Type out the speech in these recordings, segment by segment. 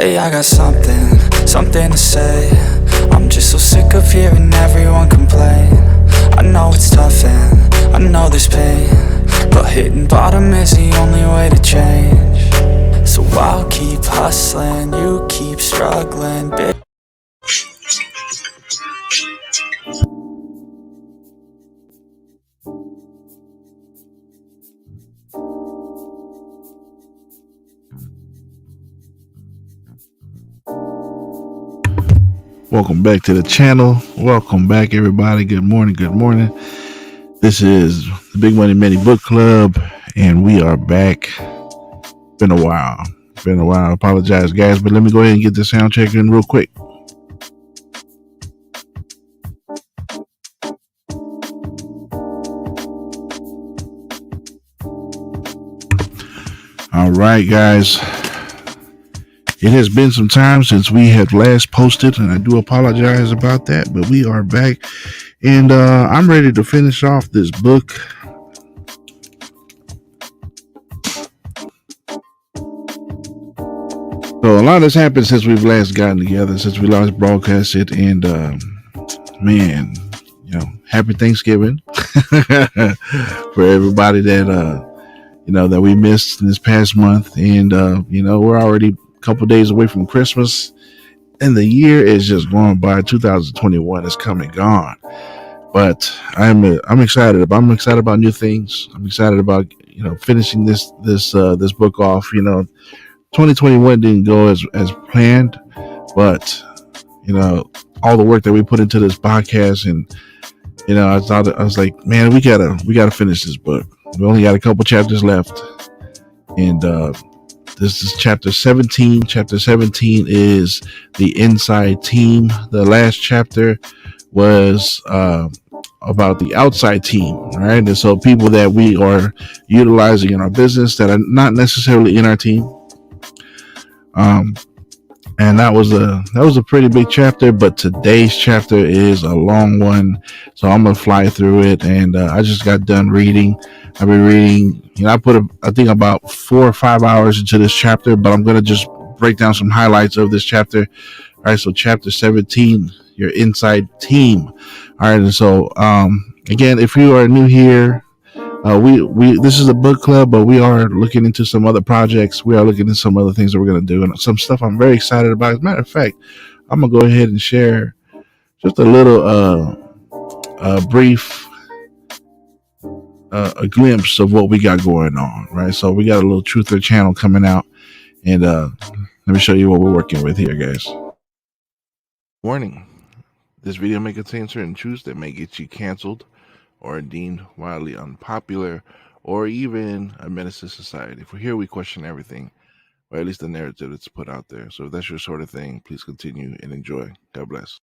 Hey, I got something to say. I'm just so sick of hearing everyone complain. I know it's tough and I know there's pain, but hitting bottom is the only way to change. So I'll keep hustling, you keep struggling, bitch. Welcome back to the channel. Welcome back, everybody. Good morning. Good morning. This is the Big Money Meni Book Club, and we are back. Been a while. I apologize, guys, but let me go ahead and get the sound check in real quick. All right, guys. It has been some time since we had last posted, and I do apologize about that, but we are back, and I'm ready to finish off this book. So a lot has happened since we've last gotten together, since we last broadcasted, and man, happy Thanksgiving for everybody that that we missed this past month, and we're already couple days away from Christmas, and the year is just going by. 2021 is come and gone, but I'm excited. I'm excited about new things. I'm excited about finishing this book off. 2021 didn't go as planned, but all the work that we put into this podcast, and I was like, man, we gotta finish this book. We only got a couple chapters left, and this is chapter 17. Chapter 17 is the inside team. The last chapter was about the outside team, right? And so people that we are utilizing in our business that are not necessarily in our team. And that was a pretty big chapter, but today's chapter is a long one, so I'm gonna fly through it. And I just got done reading. I've been reading. I put I think about 4 or 5 hours into this chapter, but I'm gonna just break down some highlights of this chapter. All right, so chapter 17, your inside team. All right, and so again, if you are new here, we this is a book club, but we are looking into some other projects. We are looking into some other things that we're going to do, and some stuff I'm very excited about. As a matter of fact, I'm going to go ahead and share just a little brief a glimpse of what we got going on, right? So we got a little truther channel coming out, and let me show you what we're working with here, guys. Warning. This video may contain certain truths that may get you canceled or deemed wildly unpopular, or even a menace to society. For here we question everything, or at least the narrative that's put out there. So if that's your sort of thing, please continue and enjoy. God bless.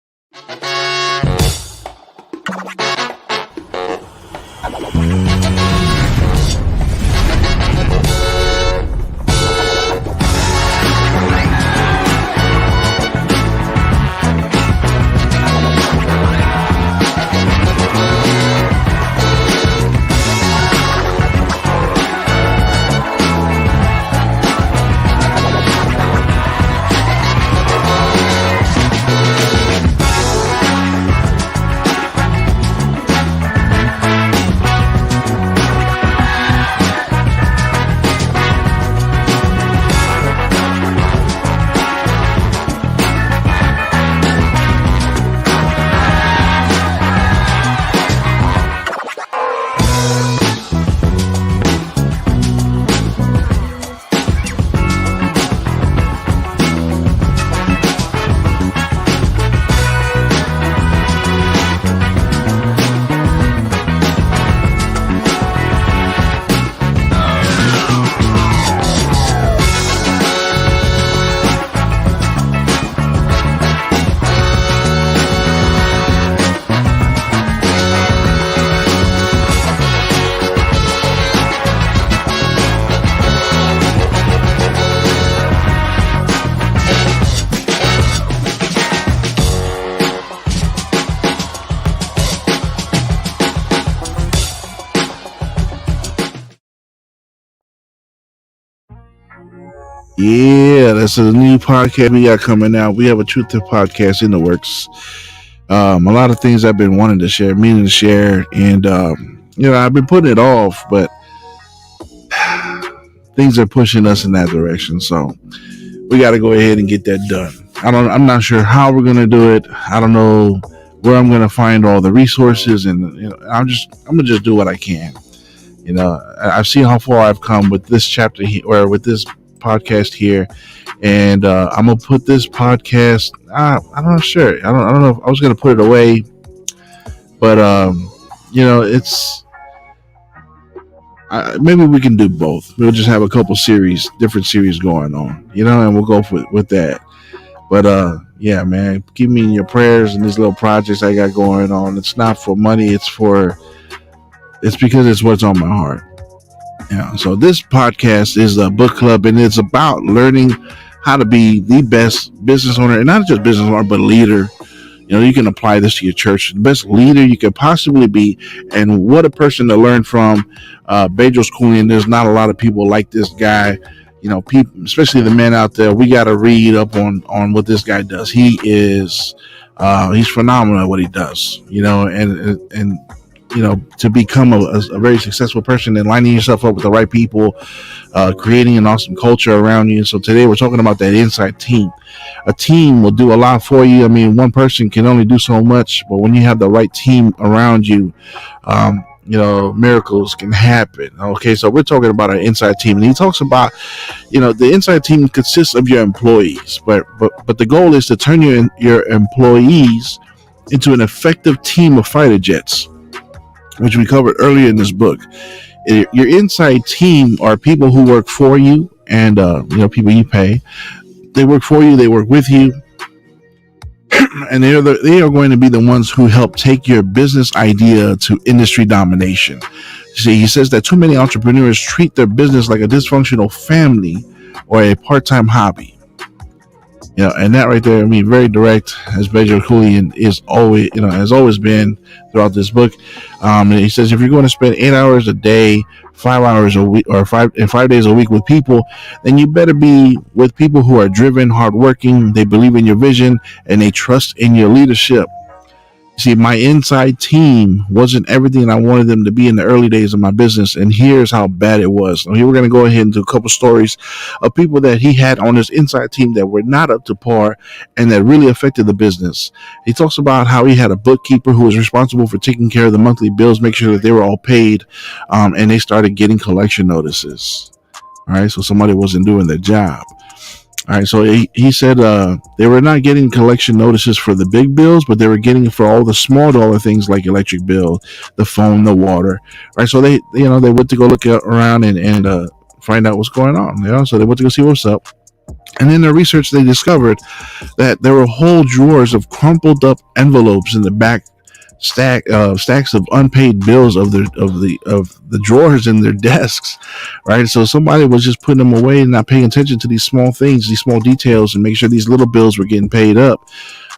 Yeah, that's a new podcast we got coming out. We have a Truth to podcast in the works. A lot of things I've been wanting to share, meaning to share, and I've been putting it off, but things are pushing us in that direction. So we got to go ahead and get that done. I'm not sure how we're gonna do it. I don't know where I'm gonna find all the resources, and I'm gonna just do what I can. I've seen how far I've come with this chapter here, or with this podcast here, and I'm gonna put this podcast. I'm not sure. I don't know if I was gonna put it away, but it's maybe we can do both. We'll just have a couple different series going on, and we'll go with that. But yeah, man, keep me in your prayers and these little projects I got going on. It's not for money. It's because it's what's on my heart. Yeah. So this podcast is a book club, and it's about learning how to be the best business owner, and not just business owner, but leader. You can apply this to your church. The best leader you could possibly be, and what a person to learn from. Bedros Keuilian. There's not a lot of people like this guy. People, especially the men out there, we got to read up on what this guy does. He's phenomenal at what he does. And to become a very successful person and lining yourself up with the right people, creating an awesome culture around you. So today we're talking about that inside team. A team will do a lot for you. I mean, one person can only do so much, but when you have the right team around you, miracles can happen. Okay, so we're talking about an inside team, and he talks about, the inside team consists of your employees, but the goal is to turn your employees into an effective team of fighter jets, which we covered earlier in this book. Your inside team are people who work for you, and people you pay. They work for you. They work with you, and they are going to be the ones who help take your business idea to industry domination. See, he says that too many entrepreneurs treat their business like a dysfunctional family or a part-time hobby. And that right there, I mean, very direct, as Bedros Keuilian is always, has always been throughout this book. And he says, if you're going to spend 8 hours a day, 5 hours a week, or 5 days a week with people, then you better be with people who are driven, hardworking, they believe in your vision, and they trust in your leadership. See, my inside team wasn't everything I wanted them to be in the early days of my business, and here's how bad it was. So here we're going to go ahead and do a couple stories of people that he had on his inside team that were not up to par and that really affected the business. He talks about how he had a bookkeeper who was responsible for taking care of the monthly bills, make sure that they were all paid, and they started getting collection notices. All right, so somebody wasn't doing their job. All right, so he said they were not getting collection notices for the big bills, but they were getting it for all the small dollar things like electric bill, the phone, the water. Right, so they went to go look around and find out what's going on. So they went to go see what's up. And in their research, they discovered that there were whole drawers of crumpled up envelopes in the back stacks of unpaid bills of the drawers in their desks, right? So somebody was just putting them away and not paying attention to these small things, these small details, and make sure these little bills were getting paid up.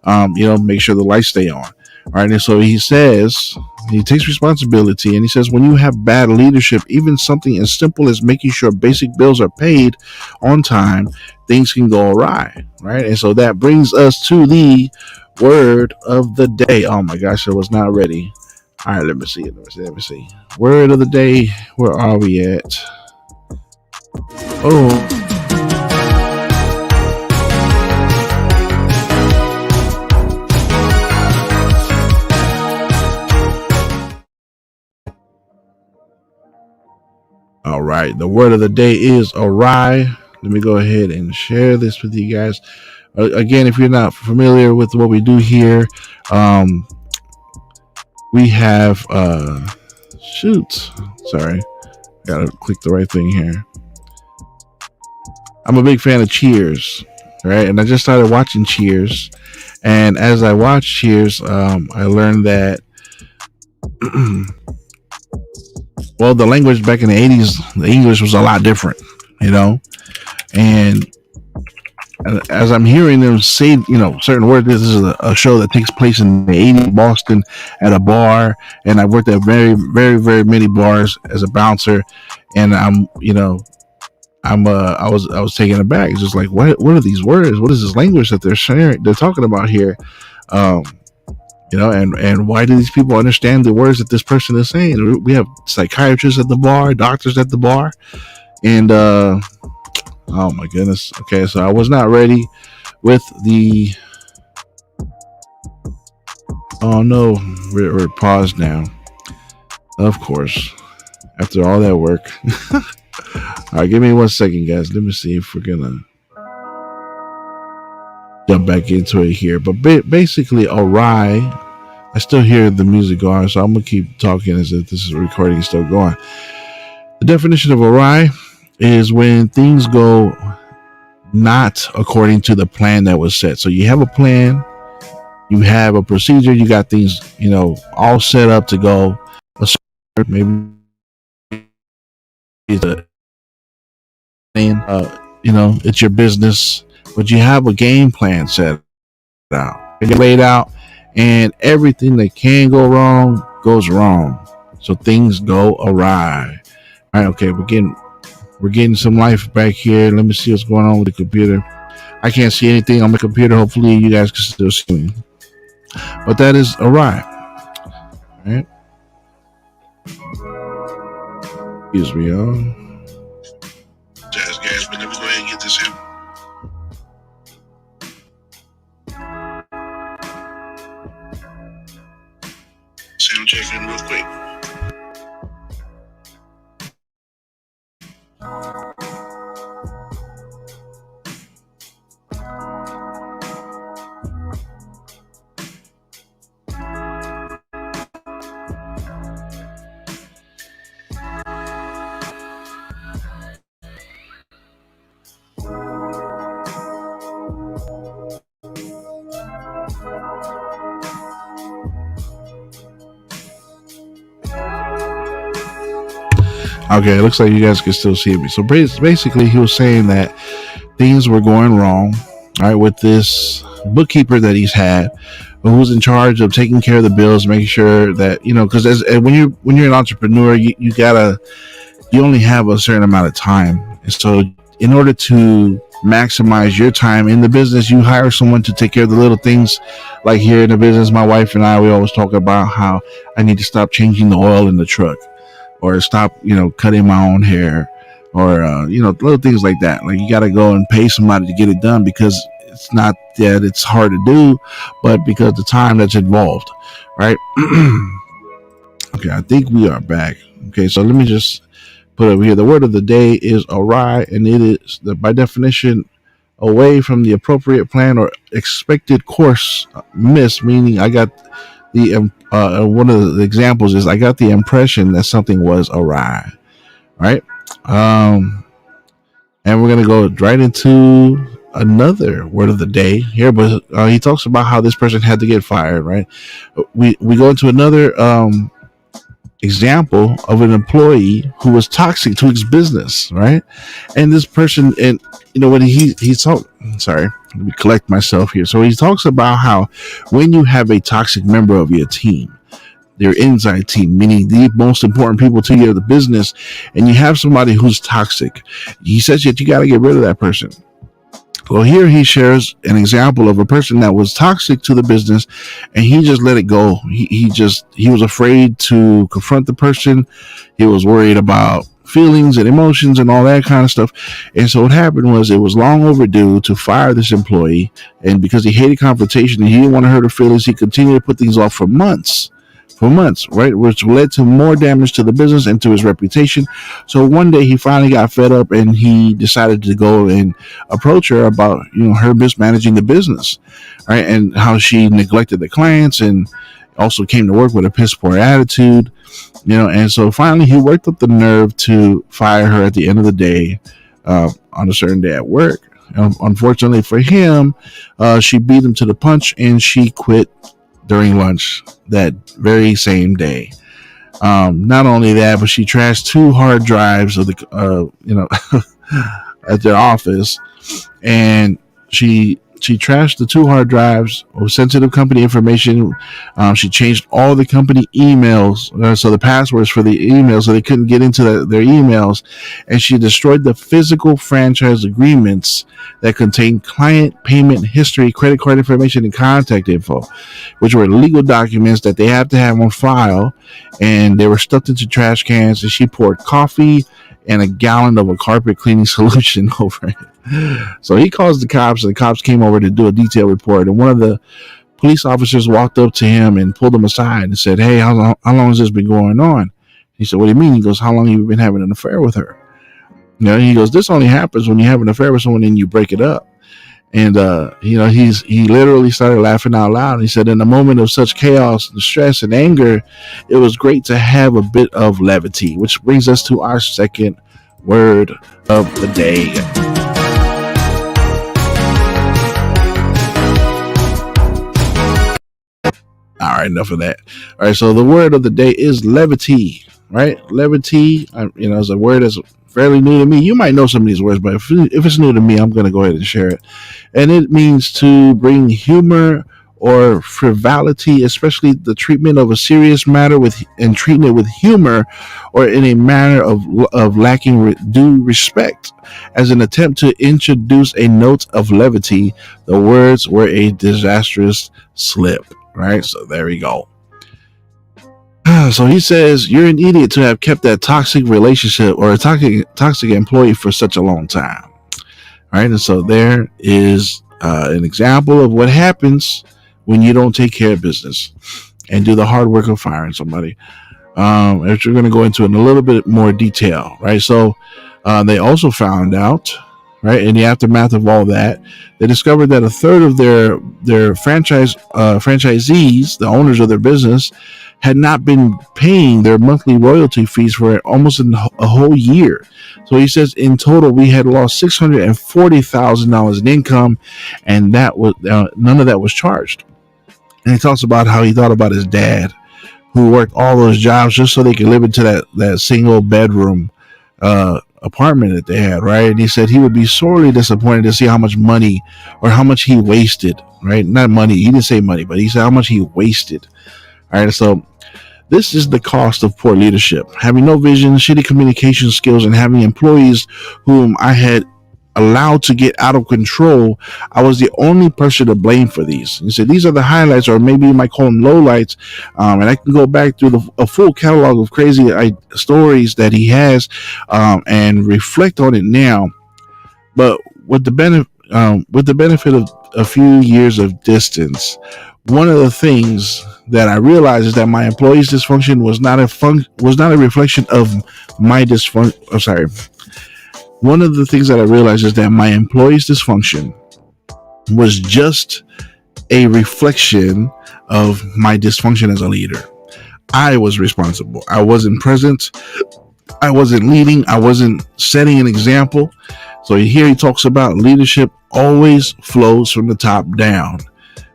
Make sure the lights stay on. All right, and so he says he takes responsibility, and he says when you have bad leadership, even something as simple as making sure basic bills are paid on time, things can go awry, right? And so that brings us to the word of the day. Oh my gosh, I was not ready. All right, let me see. Word of the day. Where are we at? Oh. All right, the word of the day is awry. Let me go ahead and share this with you guys. Again, if you're not familiar with what we do here, we have sorry, gotta click the right thing here. I'm a big fan of Cheers, right? And I just started watching Cheers, and as I watched Cheers, I learned that well, the language back in the 80s, the English was a lot different, and as I'm hearing them say, certain words, this is a show that takes place in the 80s, Boston, at a bar, and I worked at very, very, very many bars as a bouncer, and I'm, I was taken aback. It's just like, what are these words? What is this language that they're sharing? They're talking about here. Um, and why do these people understand the words that this person is saying? We have psychiatrists at the bar, doctors at the bar, and oh my goodness. Okay, so I was not ready with the. Oh no, we're paused now. Of course, after all that work. All right, give me 1 second, guys. Let me see if we're gonna jump back into it here. But basically, awry. I still hear the music going, so I'm gonna keep talking as if this is recording is still going. The definition of awry is when things go not according to the plan that was set. So you have a plan, you have a procedure, you got things, all set up to go. Maybe it's it's your business, but you have a game plan set out, laid out, and everything that can go wrong goes wrong. So things go awry. All right, okay, we're getting some life back here. Let me see what's going on with the computer. I can't see anything on the computer. Hopefully you guys can still see me. But that is awry. All right. Excuse me, y'all. Guys, but let me go ahead and get this in. Sound checking real quick. Okay, it looks like you guys can still see me. So basically, he was saying that things were going wrong, all right, with this bookkeeper that he's had, who's in charge of taking care of the bills, making sure that because when you're an entrepreneur, you only have a certain amount of time, and so in order to maximize your time in the business, you hire someone to take care of the little things. Like here in the business, my wife and I, we always talk about how I need to stop changing the oil in the truck, or stop, cutting my own hair, or, little things like that. Like you got to go and pay somebody to get it done, because it's not that it's hard to do, but because the time that's involved, right? Okay, I think we are back. Okay, so let me just put over here. The word of the day is awry, and it is, by definition, away from the appropriate plan or expected course, miss, meaning I got the one of the examples is I got the impression that something was awry, right? And we're gonna go right into another word of the day here, but he talks about how this person had to get fired, right? We go into another example of an employee who was toxic to his business, right? And this person, and when he talked, sorry, let me collect myself here. So he talks about how when you have a toxic member of your team, their inside team, meaning the most important people to you, the business, and you have somebody who's toxic, he says that you got to get rid of that person. Well, here he shares an example of a person that was toxic to the business, and he just let it go. He was afraid to confront the person. He was worried about feelings and emotions and all that kind of stuff. And so what happened was, it was long overdue to fire this employee, and because he hated confrontation and he didn't want to hurt her feelings, he continued to put things off for months, right? Which led to more damage to the business and to his reputation. So one day he finally got fed up, and he decided to go and approach her about, her mismanaging the business, right? And how she neglected the clients, and also came to work with a piss poor attitude, and so finally he worked up the nerve to fire her at the end of the day, on a certain day at work. Unfortunately for him, she beat him to the punch, and she quit during lunch that very same day. Not only that, but she trashed 2 hard drives of the, at their office, and she She trashed the 2 hard drives with sensitive company information. She changed all the company emails, so the passwords for the emails, so they couldn't get into their emails. And she destroyed the physical franchise agreements that contained client payment history, credit card information, and contact info, which were legal documents that they had to have on file. And they were stuffed into trash cans. And she poured coffee and a gallon of a carpet cleaning solution over it. So he calls the cops, and the cops came over to do a detailed report. And one of the police officers walked up to him and pulled him aside and said, "Hey, how long has this been going on?" He said, "What do you mean?" He goes, "How long have you been having an affair with her?" He goes, "This only happens when you have an affair with someone and you break it up." And he literally started laughing out loud. He said, "In a moment of such chaos, and stress, and anger, it was great to have a bit of levity," which brings us to our second word of the day. All right, enough of that. All right, so the word of the day is levity, right? Levity, is a word that's fairly new to me. You might know some of these words, but if it's new to me, I'm going to go ahead and share it. And it means to bring humor or frivolity, especially the treatment of a serious matter and treating it with humor or in a manner of lacking due respect. As an attempt to introduce a note of levity, the words were a disastrous slip. Right, so there we go. So he says, "You're an idiot to have kept that toxic relationship or a toxic employee for such a long time." Right, and so there is an example of what happens when you don't take care of business and do the hard work of firing somebody. Which we're going to go into in a little bit more detail. Right, so they also found out, right, in the aftermath of all that, they discovered that a third of their franchisees, the owners of their business, had not been paying their monthly royalty fees for almost a whole year. So he says, in total, we had lost $640,000 in income, and that was none of that was charged. And he talks about how he thought about his dad, who worked all those jobs just so they could live into that single bedroom apartment that they had, right? And he said he would be sorely disappointed to see how much money or how much he wasted, right? Not money, he didn't say money, but he said how much he wasted. All right, so this is the cost of poor leadership: having no vision, shitty communication skills, and having employees whom I had allowed to get out of control. I was the only person to blame for these. He said these are the highlights, or maybe you might call them lowlights. And I can go back through a full catalog of crazy stories that he has and reflect on it now. But with the benefit of a few years of distance, one of the things that I realized is that my employees' dysfunction was not a reflection of my dysfunction. One of the things that I realized is that my employees' dysfunction was just a reflection of my dysfunction as a leader. I was responsible. I wasn't present. I wasn't leading. I wasn't setting an example. So here he talks about leadership always flows from the top down,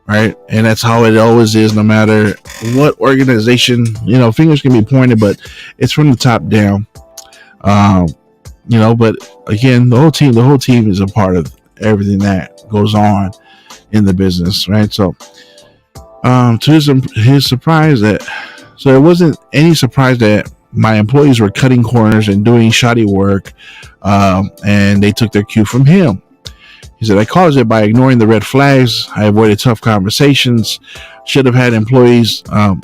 right? And that's how it always is, no matter what organization. Fingers can be pointed, but it's from the top down. But again, the whole team is a part of everything that goes on in the business, right? So, to his surprise, it wasn't any surprise that my employees were cutting corners and doing shoddy work, and they took their cue from him. He said, "I caused it by ignoring the red flags. I avoided tough conversations. Should have had employees. I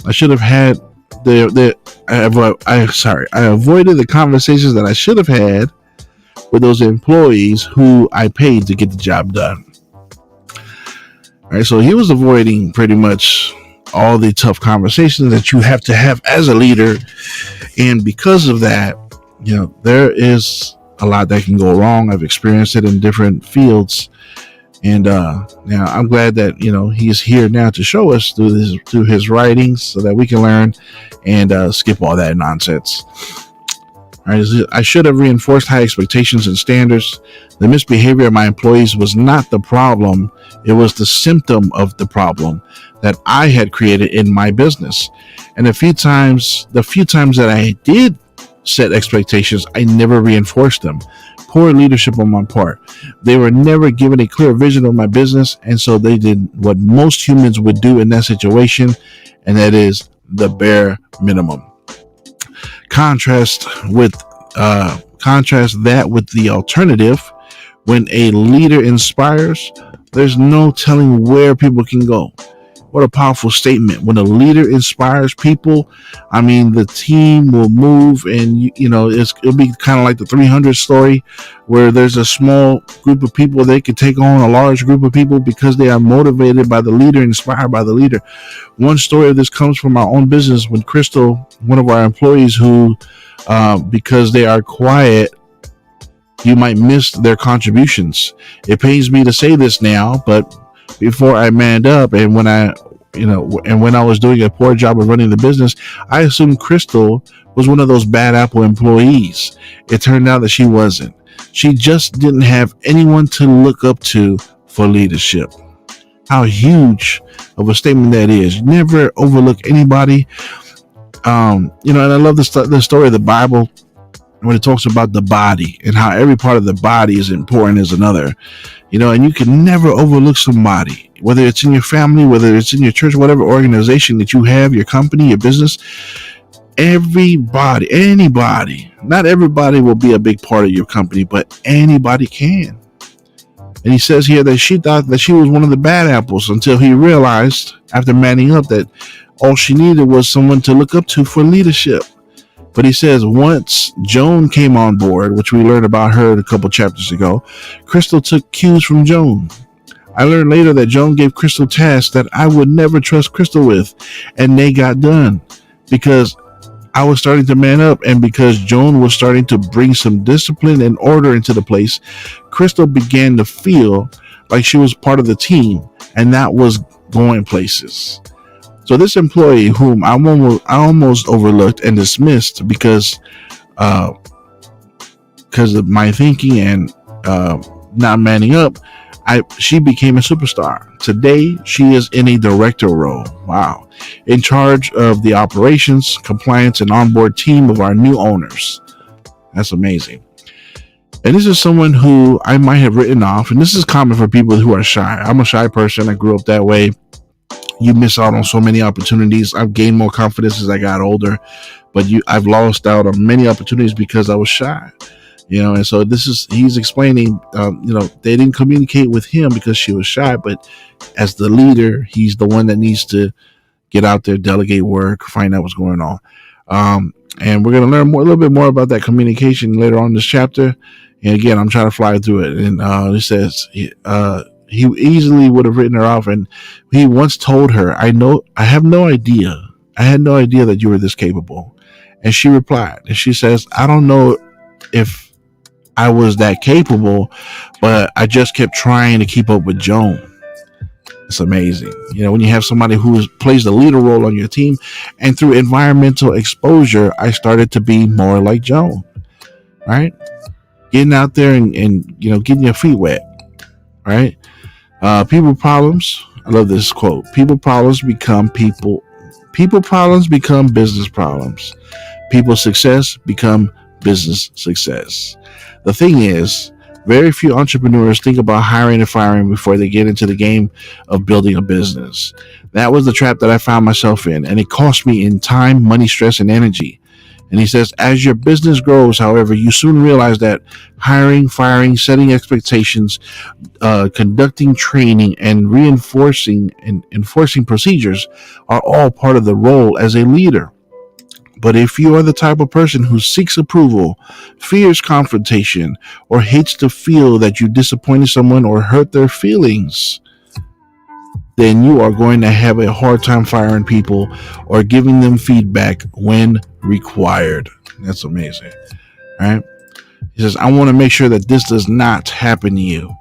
avoided the conversations that I should have had with those employees who I paid to get the job done." All right, so he was avoiding pretty much all the tough conversations that you have to have as a leader, and because of that, there is a lot that can go wrong. I've experienced it in different fields, and now I'm glad that he's here now to show us through his writings, so that we can learn and skip all that nonsense. All right, I should have reinforced high expectations and standards. The misbehavior of my employees was not the problem; it was the symptom of the problem that I had created in my business. And the few times that I did set expectations, I never reinforced them. Poor leadership on my part. They were never given a clear vision of my business, and so they did what most humans would do in that situation, and that is the bare minimum. Contrast with contrast that with the alternative. When a leader inspires, there's no telling where people can go. What a powerful statement. When a leader inspires people, I mean, the team will move, and it'll be kind of like the 300 story, where there's a small group of people they can take on a large group of people because they are motivated by the leader, inspired by the leader. One story of this comes from our own business when Crystal, one of our employees, who because they are quiet, you might miss their contributions. It pains me to say this now, but before I manned up, and when I was doing a poor job of running the business, I assumed Crystal was one of those bad apple employees. It turned out that she wasn't. She just didn't have anyone to look up to for leadership. How huge of a statement that is. Never overlook anybody. And I love the story of the Bible when it talks about the body and how every part of the body is important as another. And you can never overlook somebody, whether it's in your family, whether it's in your church, whatever organization that you have, your company, your business. Everybody, anybody, not everybody will be a big part of your company, but anybody can. And he says here that she thought that she was one of the bad apples until he realized, after manning up, that all she needed was someone to look up to for leadership. But he says once Joan came on board, which we learned about her a couple chapters ago, Crystal took cues from Joan. I learned later that Joan gave Crystal tasks that I would never trust Crystal with, and they got done because I was starting to man up, and because Joan was starting to bring some discipline and order into the place. Crystal began to feel like she was part of the team, and that was going places. So this employee, whom I almost overlooked and dismissed because of my thinking and not manning up, she became a superstar. Today, she is in a director role. Wow. In charge of the operations, compliance, and onboard team of our new owners. That's amazing. And this is someone who I might have written off, and this is common for people who are shy. I'm a shy person. I grew up that way. You miss out on so many opportunities. I've gained more confidence as I got older, but I've lost out on many opportunities because I was shy. And so he's explaining, they didn't communicate with him because she was shy, but as the leader, he's the one that needs to get out there, delegate work, find out what's going on. And we're going to learn a little bit more about that communication later on in this chapter. And again, I'm trying to fly through it. And it says, he easily would have written her off, and he once told her, I had no idea that you were this capable. And she replied, and she says, I don't know if I was that capable, but I just kept trying to keep up with Joan. It's amazing. When you have somebody who plays the leader role on your team, and through environmental exposure, I started to be more like Joan, right? Getting out there and getting your feet wet, right? People problems. I love this quote. People problems become business problems. People success become business success. The thing is, very few entrepreneurs think about hiring and firing before they get into the game of building a business. That was the trap that I found myself in, and it cost me in time, money, stress, and energy. And he says, as your business grows, however, you soon realize that hiring, firing, setting expectations, conducting training, and reinforcing and enforcing procedures are all part of the role as a leader. But if you are the type of person who seeks approval, fears confrontation, or hates to feel that you disappointed someone or hurt their feelings, then you are going to have a hard time firing people or giving them feedback when required. That's amazing. All right. He says, I want to make sure that this does not happen to you.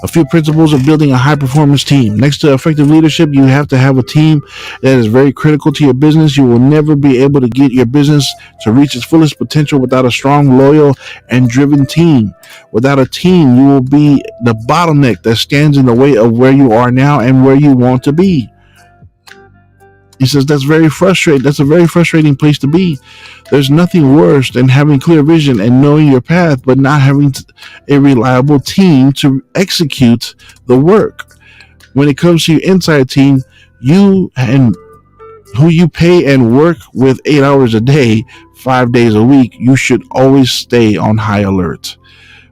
A few principles of building a high-performance team. Next to effective leadership, you have to have a team that is very critical to your business. You will never be able to get your business to reach its fullest potential without a strong, loyal, and driven team. Without a team, you will be the bottleneck that stands in the way of where you are now and where you want to be. He says that's very frustrating. That's a very frustrating place to be. There's nothing worse than having clear vision and knowing your path, but not having a reliable team to execute the work. When it comes to your inside team, you and who you pay and work with 8 hours a day, 5 days a week, you should always stay on high alert.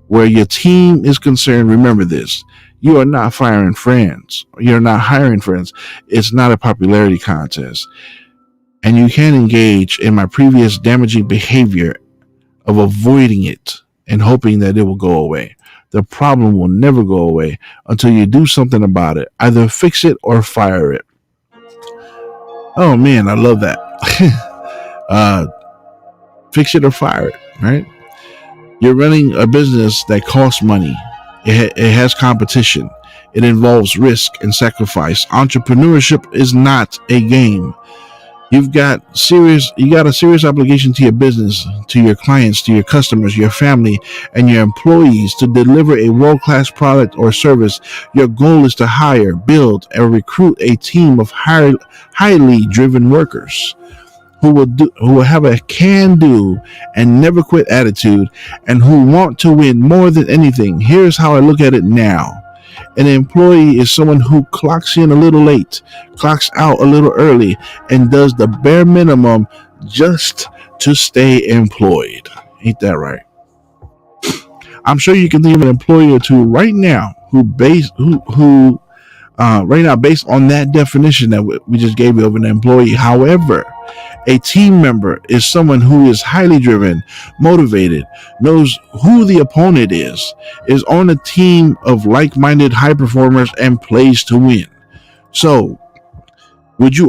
Where your team is concerned, remember this. You are not firing friends. You're not hiring friends. It's not a popularity contest. And you can't engage in my previous damaging behavior of avoiding it and hoping that it will go away. The problem will never go away until you do something about it. Either fix it or fire it. Oh man, I love that. Fix it or fire it, right? You're running a business that costs money. It has competition. It involves risk and sacrifice. Entrepreneurship is not a game. You got a serious obligation to your business, to your clients, to your customers, your family, and your employees to deliver a world-class product or service. Your goal is to hire, build, and recruit a team of highly driven workers who will have a can-do and never quit attitude, and who want to win more than anything. Here's how I look at it now. An employee is someone who clocks in a little late, clocks out a little early, and does the bare minimum just to stay employed. Ain't that right? I'm sure you can think of an employee or two right now based on that definition that we just gave you of an employee. However, a team member is someone who is highly driven, motivated, knows who the opponent is on a team of like-minded high performers, and plays to win. So, would you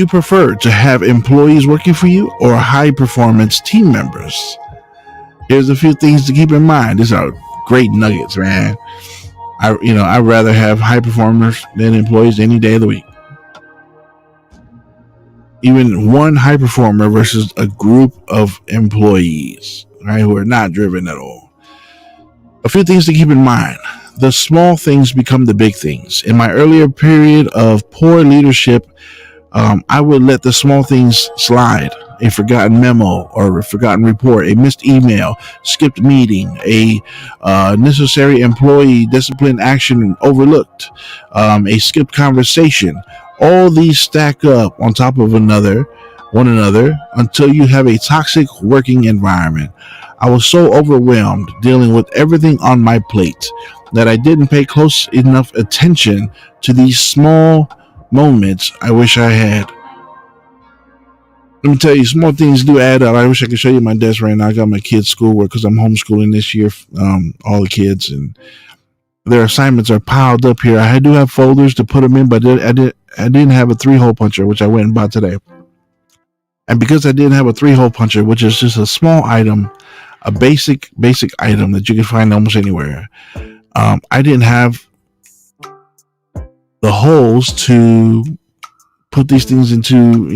prefer to have employees working for you or high-performance team members? Here's a few things to keep in mind. These are great nuggets, man. I'd rather have high performers than employees any day of the week. Even one high performer versus a group of employees, right, who are not driven at all. A few things to keep in mind. The small things become the big things. In my earlier period of poor leadership, I would let the small things slide. A forgotten memo or a forgotten report, a missed email, skipped meeting, a necessary employee discipline action overlooked, a skipped conversation. All these stack up on top of one another until you have a toxic working environment. I was so overwhelmed dealing with everything on my plate that I didn't pay close enough attention to these small moments I wish I had. Let me tell you, small things do add up. I wish I could show you my desk right now. I got my kids' schoolwork because I'm homeschooling this year, all the kids, and their assignments are piled up here. I do have folders to put them in, but I didn't have a 3-hole puncher, which I went and bought today. And because I didn't have a 3-hole puncher, which is just a small item, a basic item that you can find almost anywhere, I didn't have the holes to put these things into,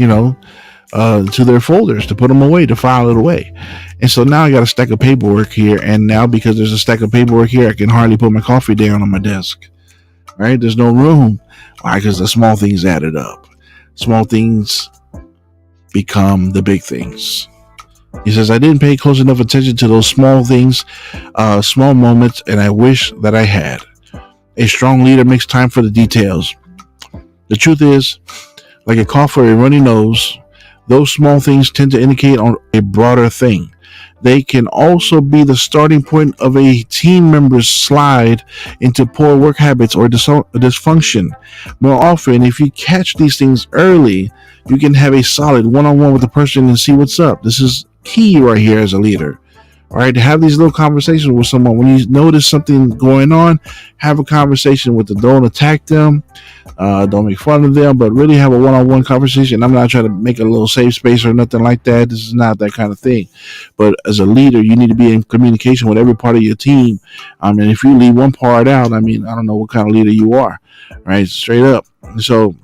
to their folders, to put them away, to file it away. And so now I got a stack of paperwork here, and now because there's a stack of paperwork here, I can hardly put my coffee down on my desk. Right? There's no room. Why? Because the small things added up. Small things become the big things. He says, I didn't pay close enough attention to those small things, small moments, and I wish that I had. A strong leader makes time for the details. The truth is, like a cough or a runny nose, those small things tend to indicate on a broader thing. They can also be the starting point of a team member's slide into poor work habits or dysfunction. More often, if you catch these things early, you can have a solid one-on-one with the person and see what's up. This is key right here as a leader. All right, to have these little conversations with someone. When you notice something going on, have a conversation with them. Don't attack them. Don't make fun of them, but really have a one-on-one conversation. I'm not trying to make a little safe space or nothing like that. This is not that kind of thing. But as a leader, you need to be in communication with every part of your team. And if you leave one part out, I don't know what kind of leader you are, right? Straight up. So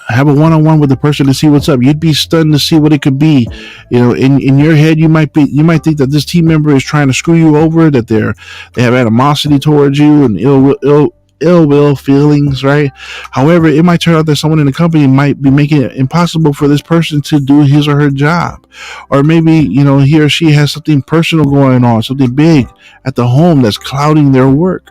have a one-on-one with the person to see what's up. You'd be stunned to see what it could be. In your head, you might think that this team member is trying to screw you over, that they have animosity towards you and ill will feelings, right? However, it might turn out that someone in the company might be making it impossible for this person to do his or her job. Or maybe, he or she has something personal going on, something big at the home that's clouding their work.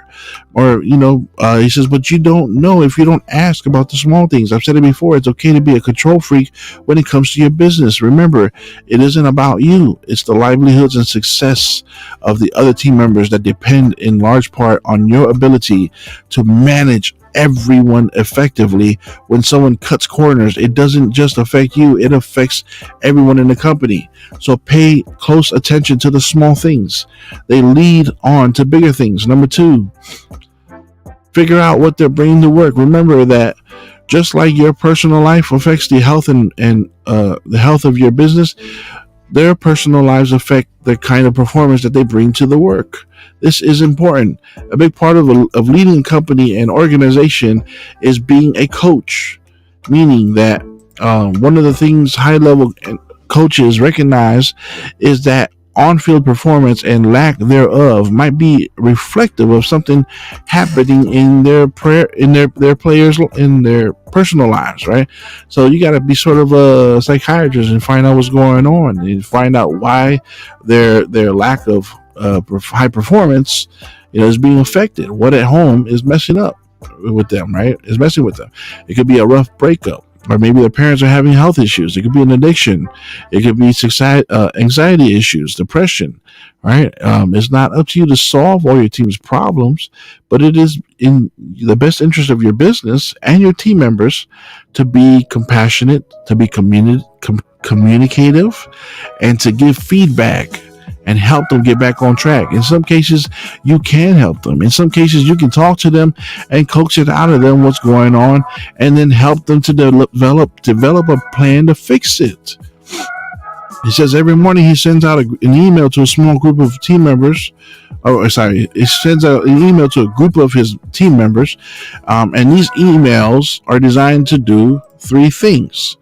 Or, he says, but you don't know if you don't ask about the small things. I've said it before. It's okay to be a control freak when it comes to your business. Remember, it isn't about you. It's the livelihoods and success of the other team members that depend in large part on your ability to manage everyone effectively. When someone cuts corners, it doesn't just affect you, it affects everyone in the company. So pay close attention to the small things. They lead on to bigger things. Number two, figure out what they're bringing to work. Remember that just like your personal life affects the health and the health of your business, their personal lives affect the kind of performance that they bring to the work. This is important. A big part of leading a company and organization is being a coach, meaning that one of the things high level coaches recognize is that on-field performance and lack thereof might be reflective of something happening in their players in their personal lives, right? So you got to be sort of a psychiatrist and find out what's going on and find out why their lack of high performance is being affected. What at home is messing up with them, right? Is messing with them. It could be a rough breakup, or maybe their parents are having health issues. It could be an addiction. It could be anxiety issues, depression, right? It's not up to you to solve all your team's problems, but it is in the best interest of your business and your team members to be compassionate, to be communicative, and to give feedback and help them get back on track. In some cases, you can help them. In some cases, you can talk to them and coax it out of them what's going on, and then help them to develop a plan to fix it. He says every morning he sends out an email to a small group of team members. He sends out an email to a group of his team members, and these emails are designed to do three things.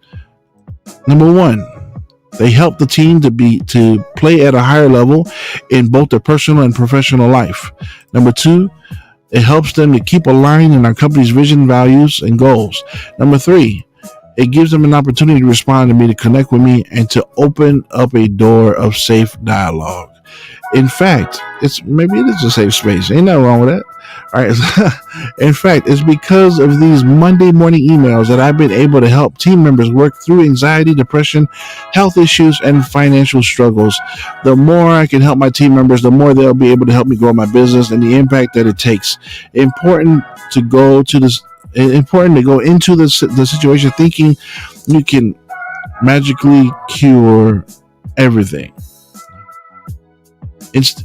Number one, they help the team to play at a higher level in both their personal and professional life. Number two, it helps them to keep aligned in our company's vision, values, and goals. Number three, it gives them an opportunity to respond to me, to connect with me, and to open up a door of safe dialogue. In fact, maybe it is a safe space. Ain't nothing wrong with that. All right. In fact, it's because of these Monday morning emails that I've been able to help team members work through anxiety, depression, health issues, and financial struggles. The more I can help my team members, the more they'll be able to help me grow my business and the impact that it takes. Important to go into the situation thinking you can magically cure everything. It's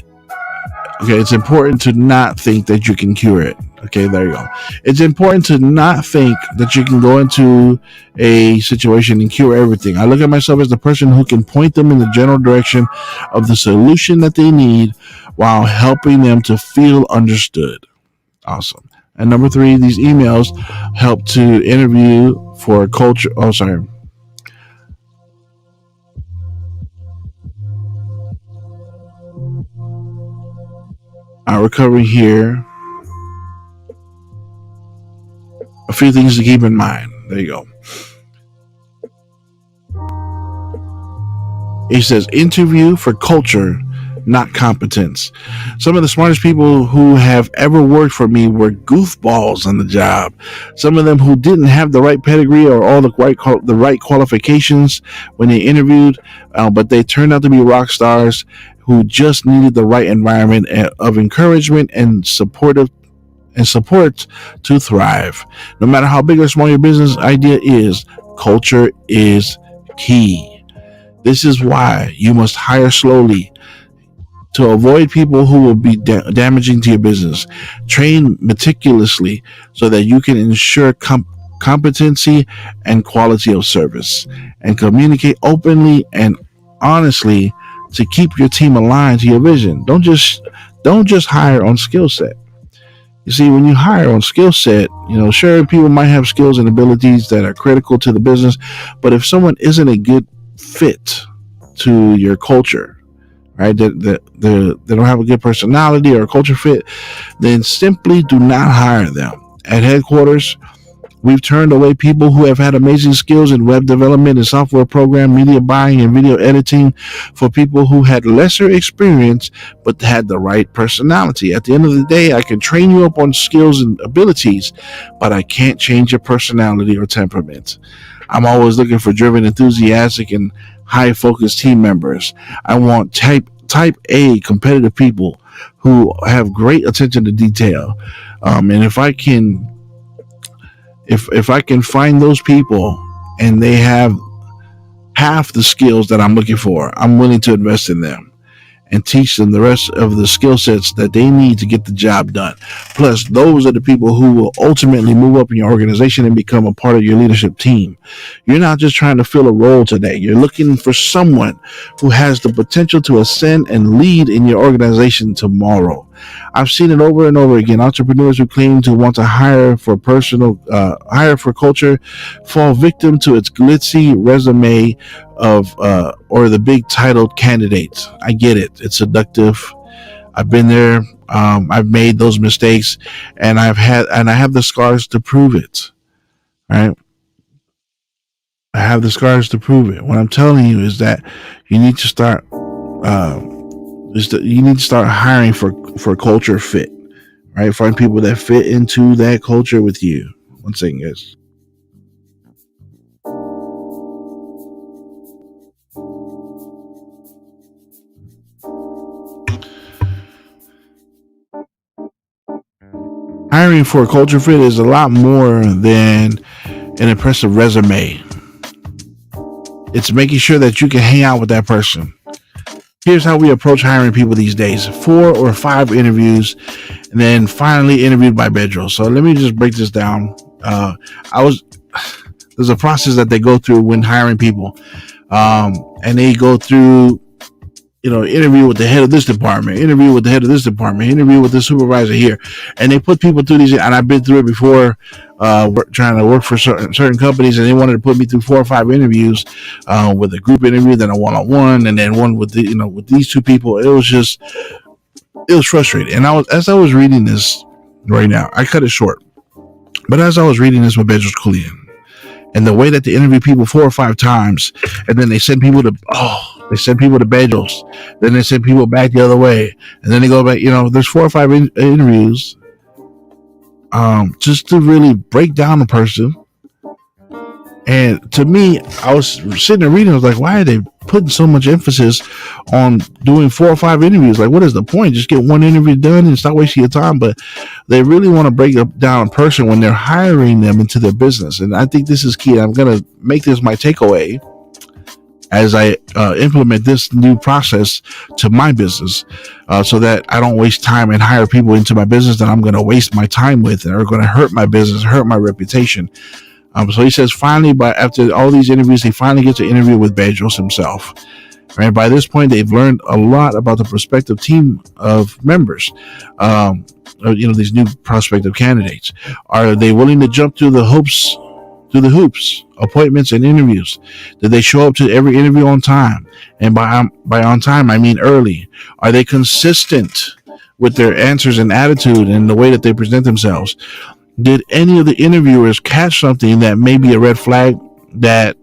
important to not think that you can cure it. Okay, there you go. It's important to not think that you can go into a situation and cure everything. I look at myself as the person who can point them in the general direction of the solution that they need while helping them to feel understood. Awesome. And number three, these emails help to interview for culture. Oh, sorry. Recovering here. A few things to keep in mind. There you go. He says, interview for culture, not competence. Some of the smartest people who have ever worked for me were goofballs on the job. Some of them who didn't have the right pedigree or all the right qualifications when they interviewed, but they turned out to be rock stars who just needed the right environment of encouragement and support to thrive. No matter how big or small your business idea is, culture is key. This is why you must hire slowly to avoid people who will be damaging to your business. Train meticulously so that you can ensure competency and quality of service, and communicate openly and honestly to keep your team aligned to your vision. Don't just hire on skill set. You see, when you hire on skill set, sure, people might have skills and abilities that are critical to the business, but if someone isn't a good fit to your culture, right? They don't have a good personality or a culture fit, then simply do not hire them. At headquarters, we've turned away people who have had amazing skills in web development and software program, media buying, and video editing for people who had lesser experience but had the right personality. At the end of the day, I can train you up on skills and abilities, but I can't change your personality or temperament. I'm always looking for driven, enthusiastic, and high focused team members. I want type A competitive people who have great attention to detail. And if I can find those people and they have half the skills that I'm looking for, I'm willing to invest in them and teach them the rest of the skill sets that they need to get the job done. Plus, those are the people who will ultimately move up in your organization and become a part of your leadership team. You're not just trying to fill a role today. You're looking for someone who has the potential to ascend and lead in your organization tomorrow. I've seen it over and over again. Entrepreneurs who claim to want to hire for culture fall victim to its glitzy resume of or the big titled candidates. I get it. It's seductive. I've been there. I've made those mistakes, and I have the scars to prove it. Right? I have the scars to prove it. What I'm telling you is that you need to start. You need to start hiring for culture fit. Right? Find people that fit into that culture with you. One second, guys. Hiring for a culture fit is a lot more than an impressive resume. It's making sure that you can hang out with that person. Here's how we approach hiring people these days: 4 or 5 interviews, and then finally interviewed by Bedros. So let me just break this down. There's a process that they go through when hiring people, and they go through, interview with the head of this department, interview with the head of this department, interview with the supervisor here, and they put people through these. And I've been through it before, trying to work for certain companies, and they wanted to put me through 4 or 5 interviews, with a group interview, then a one-on-one, and then one with with these 2 people. It was frustrating. And as I was reading this right now, I cut it short. But as I was reading this with Bedros Keuilian, and the way that they interview people 4 or 5 times, and then they send people to Bedros, then they send people back the other way, and then they go back. There's 4 or 5 interviews, just to really break down a person. And to me, I was sitting there reading, I was like, why are they putting so much emphasis on doing 4 or 5 interviews? Like, what is the point? Just get one interview done and stop wasting your time. But they really want to break down a person when they're hiring them into their business. And I think this is key. I'm going to make this my takeaway as I implement this new process to my business, so that I don't waste time and hire people into my business that I'm going to waste my time with and are going to hurt my business, hurt my reputation. So he says, finally, after all these interviews, he finally gets an interview with Bedros himself. Right? By this point, they've learned a lot about the prospective team of members. These new prospective candidates. Are they willing to jump through the hoops, appointments, and interviews? Did they show up to every interview on time? And by on time, I mean early. Are they consistent with their answers and attitude and the way that they present themselves? Did any of the interviewers catch something that may be a red flag that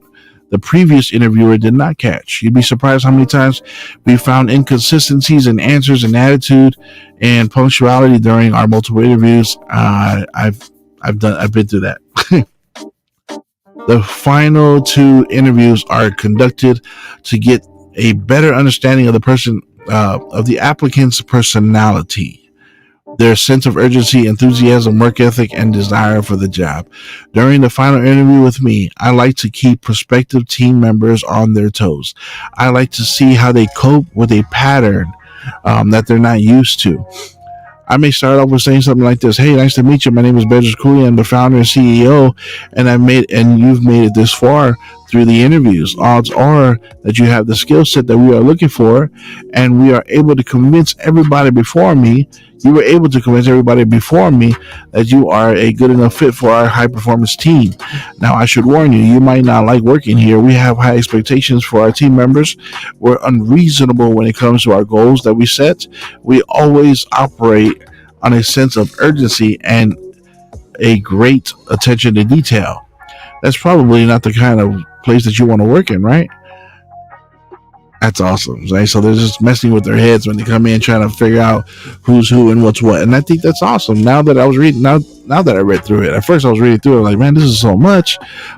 the previous interviewer did not catch? You'd be surprised how many times we found inconsistencies in answers and attitude and punctuality during our multiple interviews. I've been through that. The final 2 interviews are conducted to get a better understanding of the applicant's personality, their sense of urgency, enthusiasm, work ethic, and desire for the job. During the final interview with me, I like to keep prospective team members on their toes. I like to see how they cope with a pattern that they're not used to. I may start off with saying something like this: "Hey, nice to meet you. My name is Bedros Keuilian. I'm the founder and CEO, and you've made it this far through the interviews. Odds are that you have the skill set that we are looking for, and we are able to convince everybody before me. You were able to convince everybody before me that you are a good enough fit for our high performance team. Now, I should warn you, you might not like working here. We have high expectations for our team members. We're unreasonable when it comes to our goals that we set. We always operate on a sense of urgency and a great attention to detail. That's probably not the kind of place that you want to work in, right? That's awesome, right? So they're just messing with their heads when they come in trying to figure out who's who and what's what. And I think that's awesome. Now that I was reading, now that I read through it, at first I was reading through it like, man, this is so much.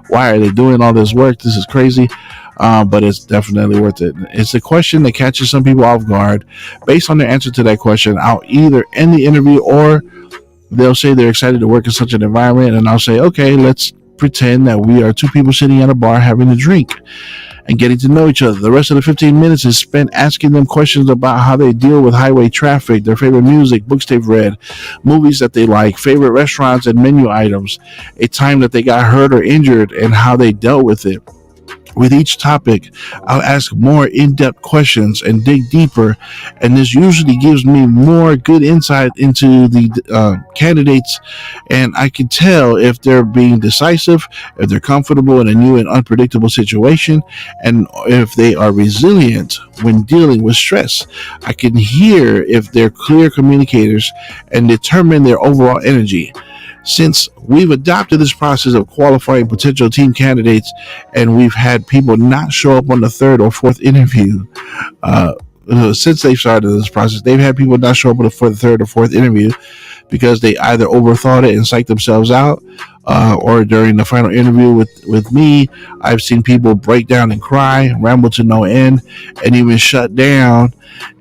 Why are they doing all this work? This is crazy. But it's definitely worth it. It's a question that catches some people off guard. Based on their answer to that question, I'll either end the interview or they'll say they're excited to work in such an environment, and I'll say, okay, let's pretend that we are two people sitting at a bar having a drink and getting to know each other. The rest of the 15 minutes is spent asking them questions about how they deal with highway traffic, their favorite music, books they've read, movies that they like, favorite restaurants and menu items, a time that they got hurt or injured, and how they dealt with it. With each topic, I'll ask more in-depth questions and dig deeper, and this usually gives me more good insight into the candidates, and I can tell if they're being decisive, if they're comfortable in a new and unpredictable situation, and if they are resilient when dealing with stress. I can hear if they're clear communicators and determine their overall energy. Since we've adopted this process of qualifying potential team candidates and we've had people not show up on the third or fourth interview, since they've started this process, they've had people not show up for the third or fourth interview because they either overthought it and psyched themselves out, or during the final interview with me, I've seen people break down and cry, ramble to no end, and even shut down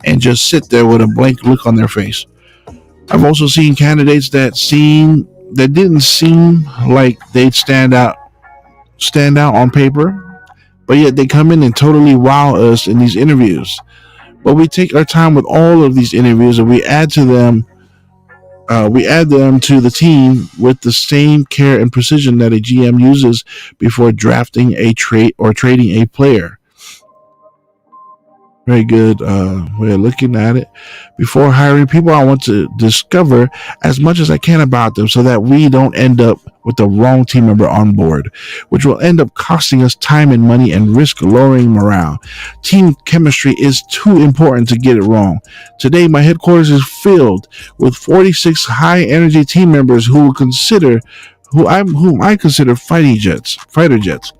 and just sit there with a blank look on their face. I've also seen candidates that didn't seem like they'd stand out on paper, but yet they come in and totally wow us in these interviews. But we take our time with all of these interviews and we add them to the team with the same care and precision that a GM uses before drafting a trade or trading a player. Very good way of looking at it. Before hiring people, I want to discover as much as I can about them so that we don't end up with the wrong team member on board, which will end up costing us time and money and risk lowering morale. Team chemistry is too important to get it wrong. Today, my headquarters is filled with 46 high energy team members whom I consider fighter jets.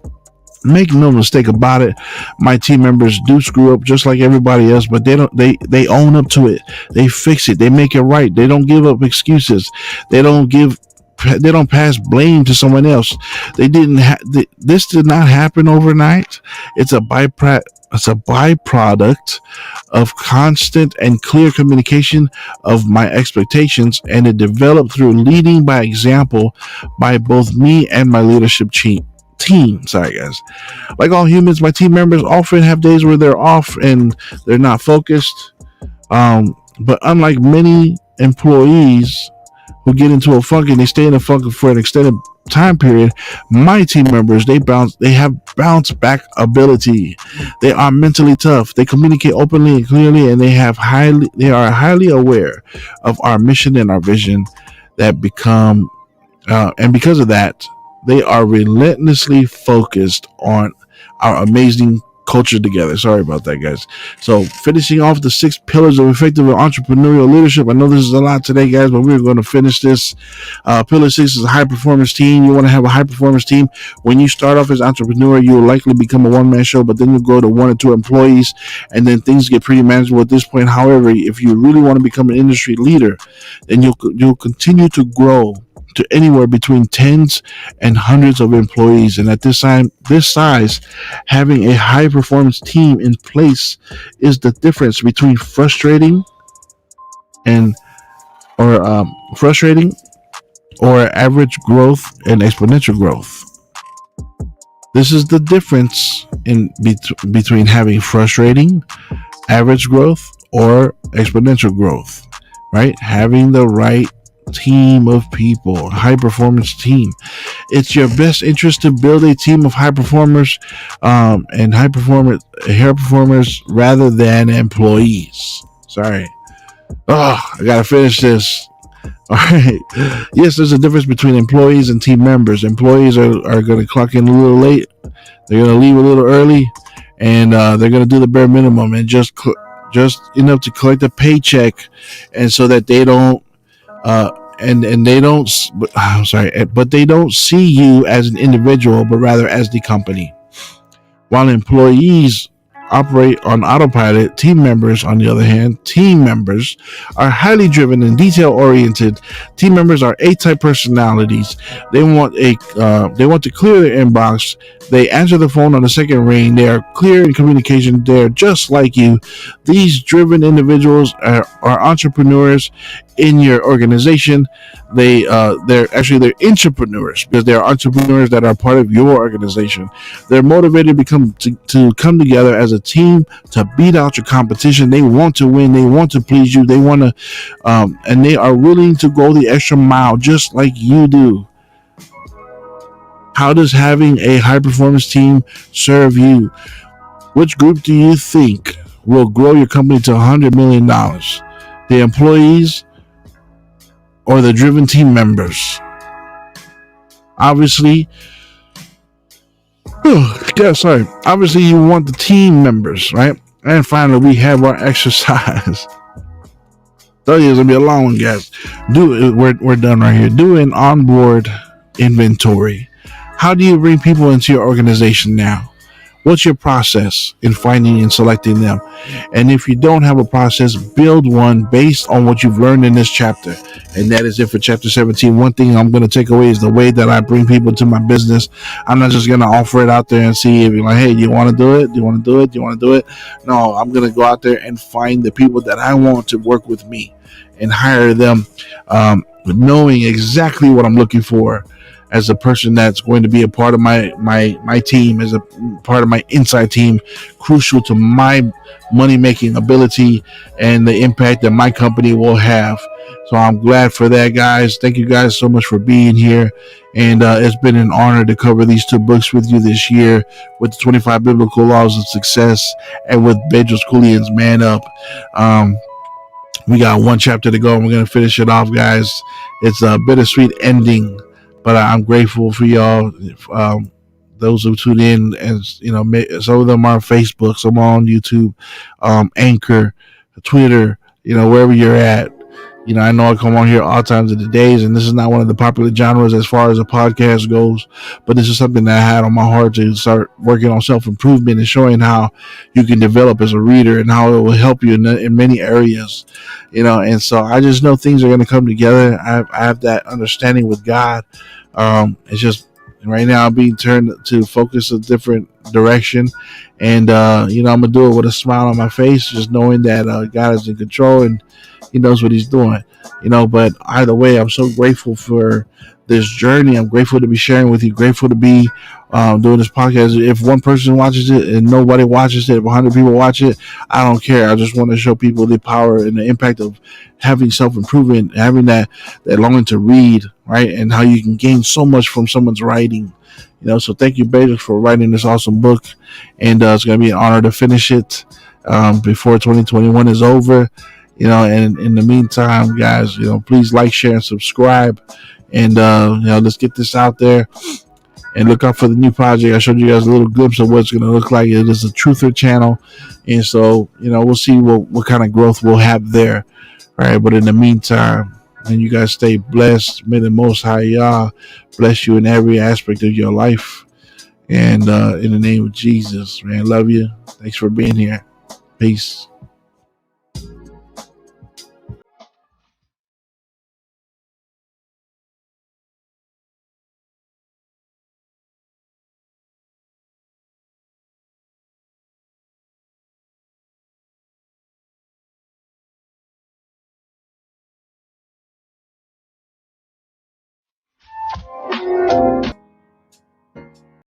Make no mistake about it, my team members do screw up just like everybody else, but they own up to it. They fix it. They make it right. They don't give up excuses. They don't pass blame to someone else. This did not happen overnight. It's a byproduct of constant and clear communication of my expectations, and it developed through leading by example by both me and my leadership team. Sorry, guys. Like all humans, my team members often have days where they're off and they're not focused. But unlike many employees who get into a funk and they stay in a funk for an extended time period, my team members they have bounce back ability. They are mentally tough. They communicate openly and clearly, and they are highly aware of our mission and our vision and because of that, they are relentlessly focused on our amazing culture together. Sorry about that, guys. So, finishing off the 6 pillars of effective entrepreneurial leadership. I know this is a lot today, guys, but we're going to finish this. Pillar 6 is a high performance team. You want to have a high performance team. When you start off as an entrepreneur, you will likely become a one-man show, but then you go to 1 or 2 employees, and then things get pretty manageable at this point. However, if you really want to become an industry leader, then you'll continue to grow to anywhere between tens and hundreds of employees. And at this size, having a high performance team in place is the difference between frustrating or average growth and exponential growth. This is the difference between having frustrating, average growth, or exponential growth, right? Having the right team of people, high performance team, It's your best interest to build a team of high performers and high performers rather than employees. Sorry. Oh, I gotta finish this. All right. Yes, there's a difference between employees and team members. Employees are going to clock in a little late. They're going to leave a little early, and they're going to do the bare minimum and just enough to collect a paycheck, and so that they don't and they don't. I'm sorry, but they don't see you as an individual, but rather as the company. While employees operate on autopilot, team members are highly driven and detail oriented. Team members are A-type personalities. They want to clear their inbox. They answer the phone on the second ring. They are clear in communication. They're just like you. These driven individuals are entrepreneurs in your organization. They're entrepreneurs because they're entrepreneurs that are part of your organization. They're motivated to come together as a team to beat out your competition. They want to win. They want to please you. They want to, and they are willing to go the extra mile just like you do. How does having a high performance team serve you? Which group do you think will grow your company to $100 million? The employees or the driven team members? Obviously, sorry. Obviously, you want the team members, right? And finally, we have our exercise. Tell you it's gonna be a long one, guys. We're done right here. Do an onboard inventory. How do you bring people into your organization now? What's your process in finding and selecting them? And if you don't have a process, build one based on what you've learned in this chapter. And that is it for chapter 17. One thing I'm going to take away is the way that I bring people to my business. I'm not just going to offer it out there and see if you're like, hey, do you want to do it? Do you want to do it? Do you want to do it? No, I'm going to go out there and find the people that I want to work with me and hire them, knowing exactly what I'm looking for as a person that's going to be a part of my team, as a part of my inside team, crucial to my money making ability and the impact that my company will have. So I'm glad for that, guys. Thank you guys so much for being here. And it's been an honor to cover these two books with you this year, with the 25 Biblical Laws of Success and with Bedros Keuilian's Man Up. We got one chapter to go and we're going to finish it off, guys. It's a bittersweet ending, but I'm grateful for y'all. Those who tune in, and some of them are on Facebook, some are on YouTube, Anchor, Twitter, wherever you're at. I know I come on here all times of the days, and this is not one of the popular genres as far as a podcast goes, but this is something that I had on my heart to start working on self-improvement and showing how you can develop as a reader and how it will help you in many areas, and so I just know things are going to come together. I have that understanding with God. It's just right now I'm being turned to focus a different direction, and I'm gonna do it with a smile on my face, just knowing that God is in control and He knows what He's doing. But either way, I'm so grateful for this journey. I'm grateful to be sharing with you. Grateful to be doing this podcast. If one person watches it and nobody watches it, if 100 people watch it, I don't care. I just want to show people the power and the impact of having self-improvement, having that longing to read, right? And how you can gain so much from someone's writing. So thank you, Bedros, for writing this awesome book. And it's going to be an honor to finish it before 2021 is over. And in the meantime, guys, please like, share, and subscribe. And, let's get this out there and look out for the new project. I showed you guys a little glimpse of what it's going to look like. It is a truther channel. And so, we'll see what kind of growth we'll have there. All right. But in the meantime, and you guys stay blessed. May the Most High Yah bless you in every aspect of your life. And in the name of Jesus, man, love you. Thanks for being here. Peace.